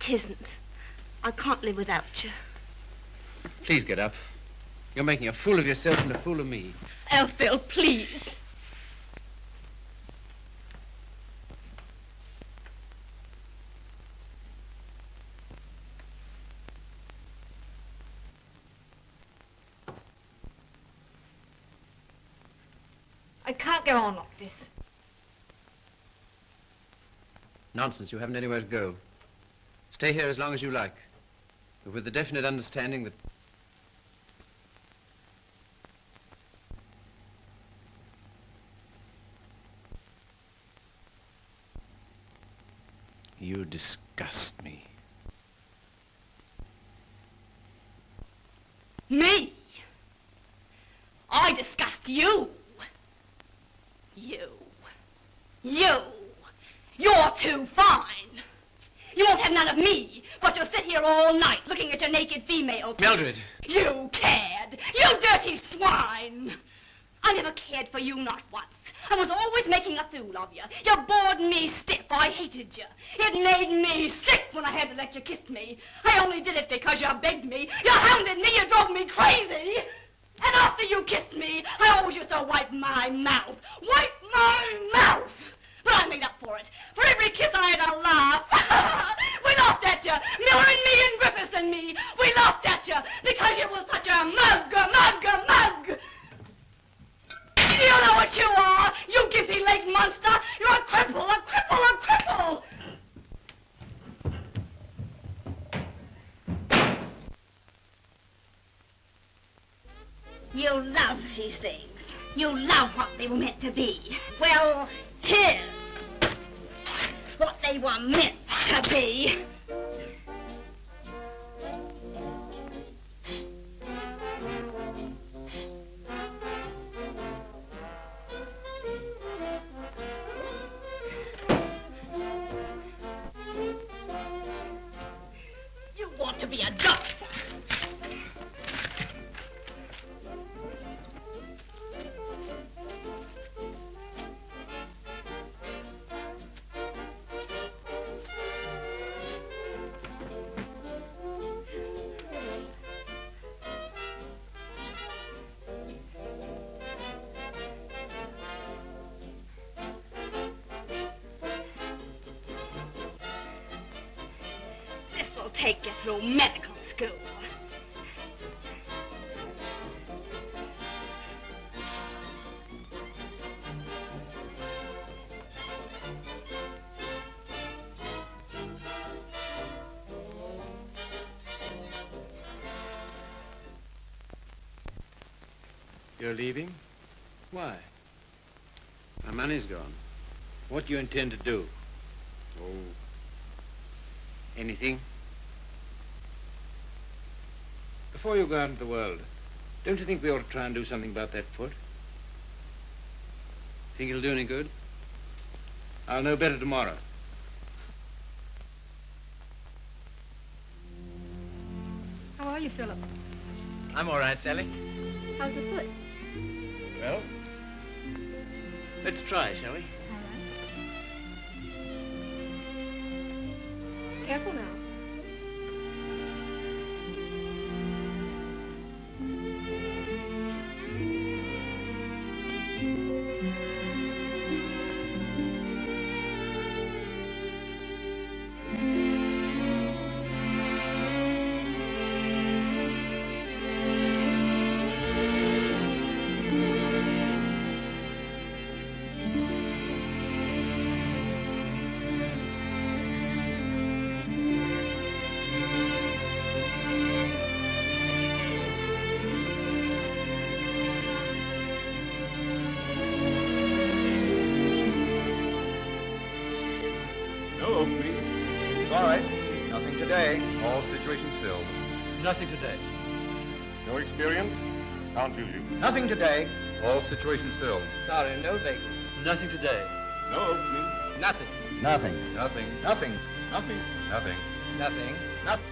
'Tisn't. I can't live without you. Please get up. You're making a fool of yourself and a fool of me. Oh, Phil, please. I can't go on like this. Nonsense. You haven't anywhere to go. Stay here as long as you like, but with the definite understanding that you disgust me. Me? I disgust you. You. You're too fine. You won't have none of me, but you'll sit here all night looking at your naked females. Mildred! You cad! You dirty swine! I never cared for you, not once. I was always making a fool of you. You bored me stiff. I hated you. It made me sick when I had to let you kiss me. I only did it because you begged me. You hounded me. You drove me crazy. And after you kissed me, I always used to wipe my mouth. Wipe my mouth! But I made up for it. For every kiss I had a laugh. We laughed at you. Miller and me and Griffiths and me. We laughed at you because you was such a mug. You know what you are, you gimpy-legged monster. You're a cripple. You love these things. You love what they were meant to be. Well, here's what they were meant to be. You want to be a doctor. This'll take you through medical school. You're leaving? Why? My money's gone. What do you intend to do? Oh, anything. Before you go out into the world, don't you think we ought to try and do something about that foot? Think it'll do any good? I'll know better tomorrow. How are you, Philip? I'm all right, Sally. How's the foot? Well, let's try, shall we? All right. Careful now. today. All situations filled. Nothing today. No experience? Can't use you. Nothing today. All situations filled. Sorry, no vacancy. Nothing today. No opening. Nothing. Nothing. Nothing. Nothing. Nothing. Nothing. Nothing. Nothing.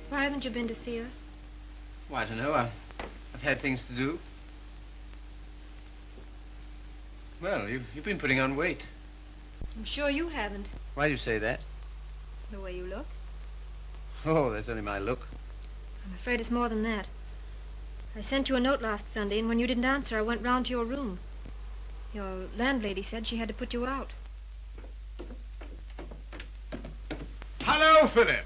Why haven't you been to see us? Well, I don't know. I've had things to do. Well, you've been putting on weight. I'm sure you haven't, Why do you say that? the way you look. Oh, that's only my look. I'm afraid it's more than that. I sent you a note last Sunday, and when you didn't answer, I went round to your room. Your landlady said she had to put you out. Hello, Philip.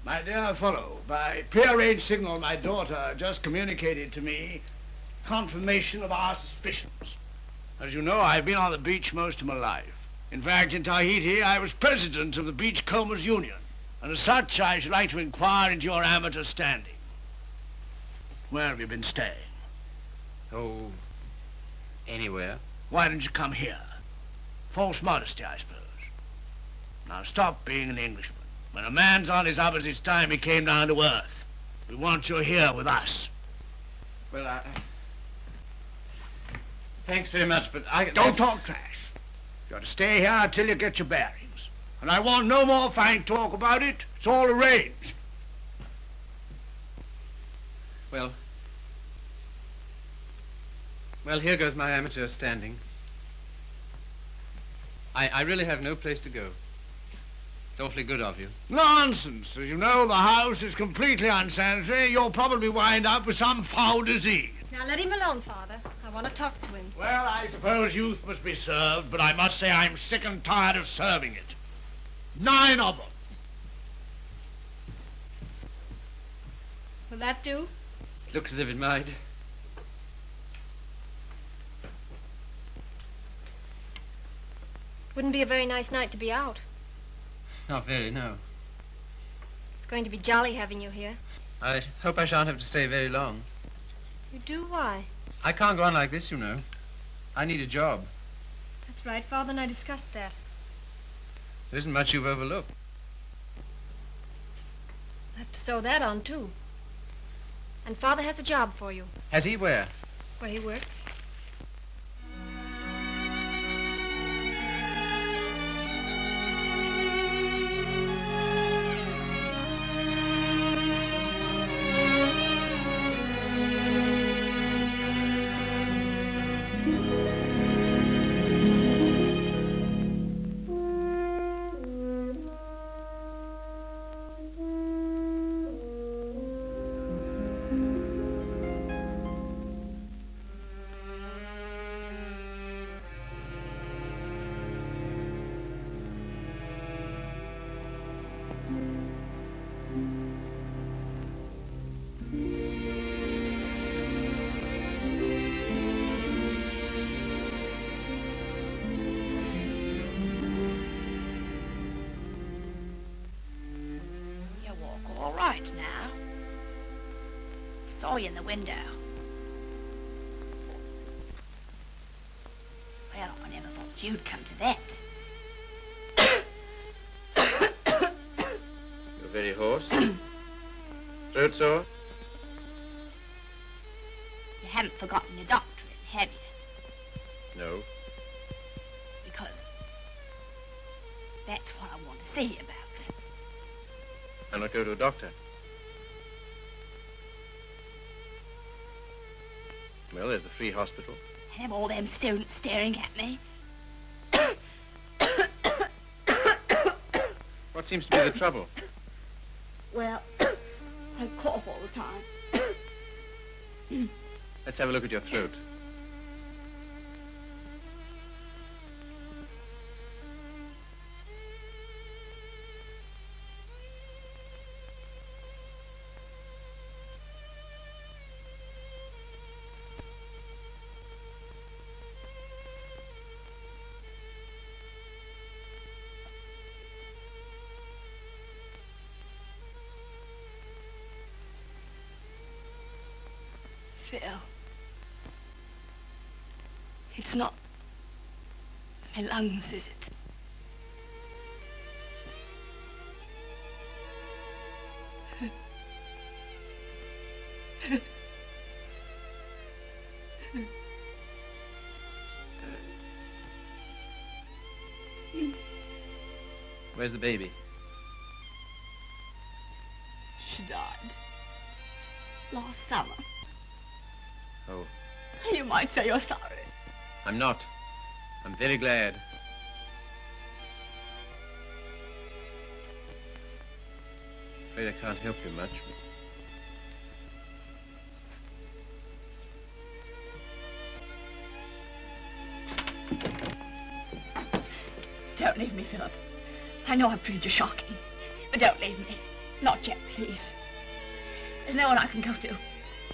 My dear fellow, by prearranged signal, my daughter just communicated to me confirmation of our suspicions. As you know, I've been on the beach most of my life. In fact, in Tahiti, I was president of the Beachcombers Union, and as such, I should like to inquire into your amateur standing. Where have you been staying? Oh, anywhere. Why didn't you come here? False modesty, I suppose. Now stop being an Englishman. When a man's on his uppers, it's time he came down to earth. We want you here with us. Well, thanks very much, but I... Don't talk trash. You ought to stay here until you get your bearings. And I want no more fine talk about it. It's all arranged. Well, here goes my amateur standing. I really have no place to go. It's awfully good of you. Nonsense. As you know, the house is completely unsanitary. You'll probably wind up with some foul disease. Now let him alone, Father. I want to talk to him. Well, I suppose youth must be served, but I must say I'm sick and tired of serving it. 9 of them. Will that do? Looks as if it might. Wouldn't be a very nice night to be out. Not very, no. It's going to be jolly having you here. I hope I shan't have to stay very long. You do? Why? I can't go on like this, you know. I need a job. That's right. Father and I discussed that. There isn't much you've overlooked. I have to sew that on, too. And Father has a job for you. Has he? Where? Where he works. Right now. Saw you in the window. Well, I never thought you'd come to that. You're very hoarse. Throat sore? You haven't forgotten your doctorate, have you? No. Because that's what I want to see you about. Why not go to a doctor? Well, there's the free hospital. Have all them students staring at me. What seems to be the trouble? Well, I cough all the time. Let's have a look at your throat. Phil. It's not my lungs, is it? Where's the baby? She died. Last summer. Oh, You might say you're sorry. I'm not. I'm very glad. Afraid I can't help you much. Don't leave me, Philip. I know I've treated you shocking, but don't leave me. Not yet, please. There's no one I can go to.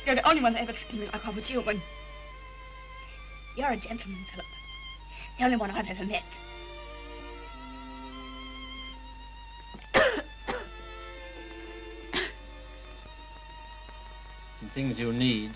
You're the only one that ever treated me like I was human. You're a gentleman, Philip. The only one I've ever met. Some things you'll need.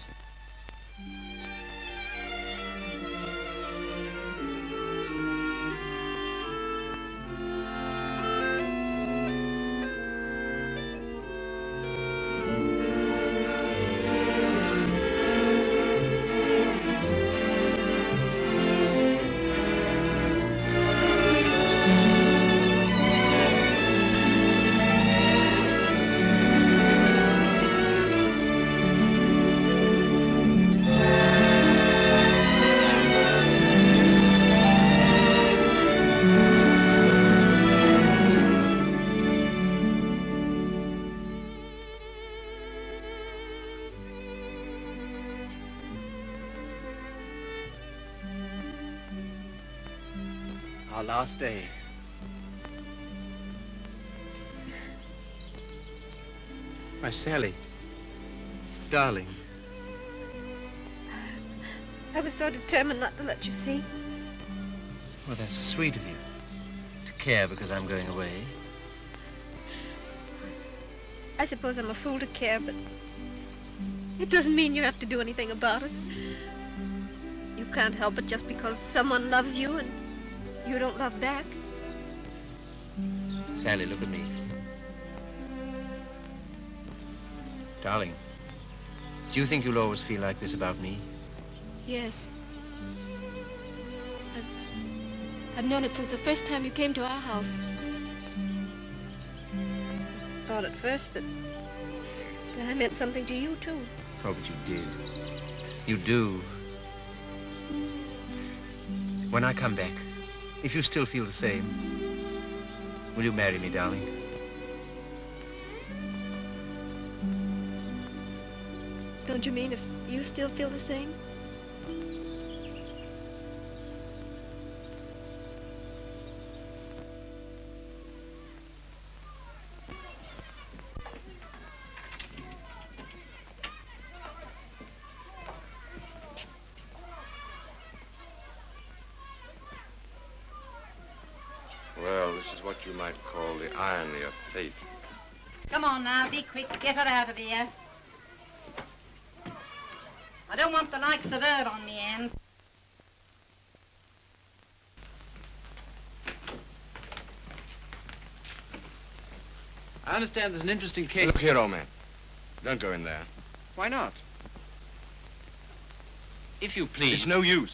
Our last day. My Sally. Darling. I was so determined not to let you see. Well, that's sweet of you. To care because I'm going away. I suppose I'm a fool to care, but it doesn't mean you have to do anything about it. You can't help it just because someone loves you and you don't love back. Sally, look at me. Darling, do you think you'll always feel like this about me? Yes. I've known it since the first time you came to our house. I thought at first that I meant something to you, too. Oh, but you did. You do. When I come back, if you still feel the same, will you marry me, darling? Don't you mean if you still feel the same? Well, this is what you might call the irony of fate. Come on now, be quick. Get her out of here. I don't want the likes of her on me end. I understand there's an interesting case. Look here, old man. Don't go in there. Why not? If you please. It's no use.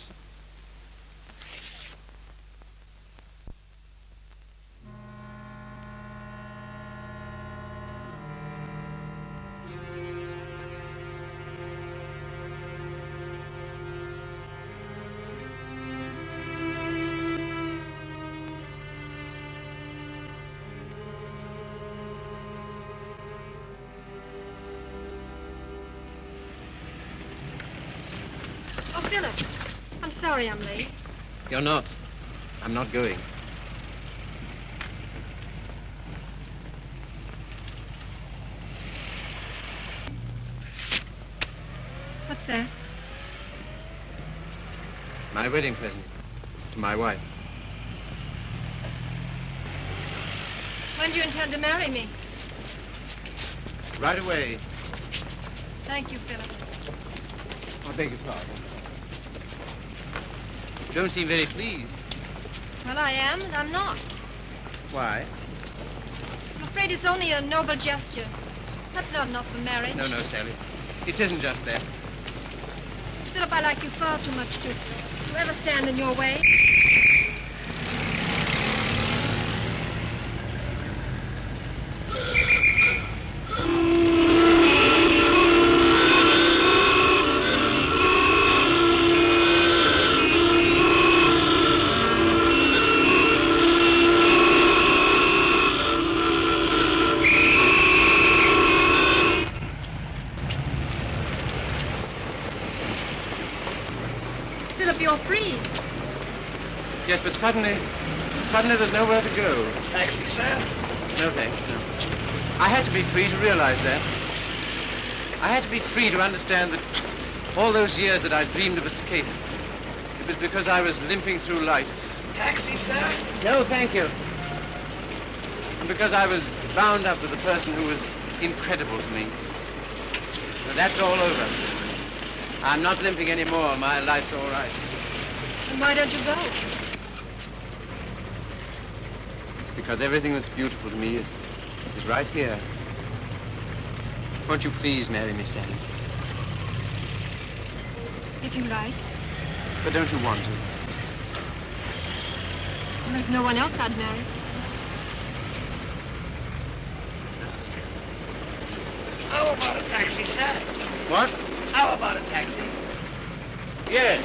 Philip, I'm sorry I'm late. You're not. I'm not going. What's that? My wedding present to my wife. When do you intend to marry me? Right away. Thank you, Philip. I beg your pardon. You don't seem very pleased. Well, I am, and I'm not. Why? I'm afraid it's only a noble gesture. That's not enough for marriage. No, Sally. It isn't just that. Philip, I like you far too much to ever stand in your way. Philip, you're free. Yes, but suddenly there's nowhere to go. Taxi, sir. No, thanks, no. I had to be free to realize that. I had to be free to understand that all those years that I dreamed of escape, it was because I was limping through life. Taxi, sir. No, thank you. And because I was bound up with a person who was incredible to me. Now, that's all over. I'm not limping anymore. My life's all right. And why don't you go? Because everything that's beautiful to me is right here. Won't you please marry me, Sally? If you like. But don't you want to? Well, there's no one else I'd marry. How about a taxi, sir? What? How about a taxi? Yes.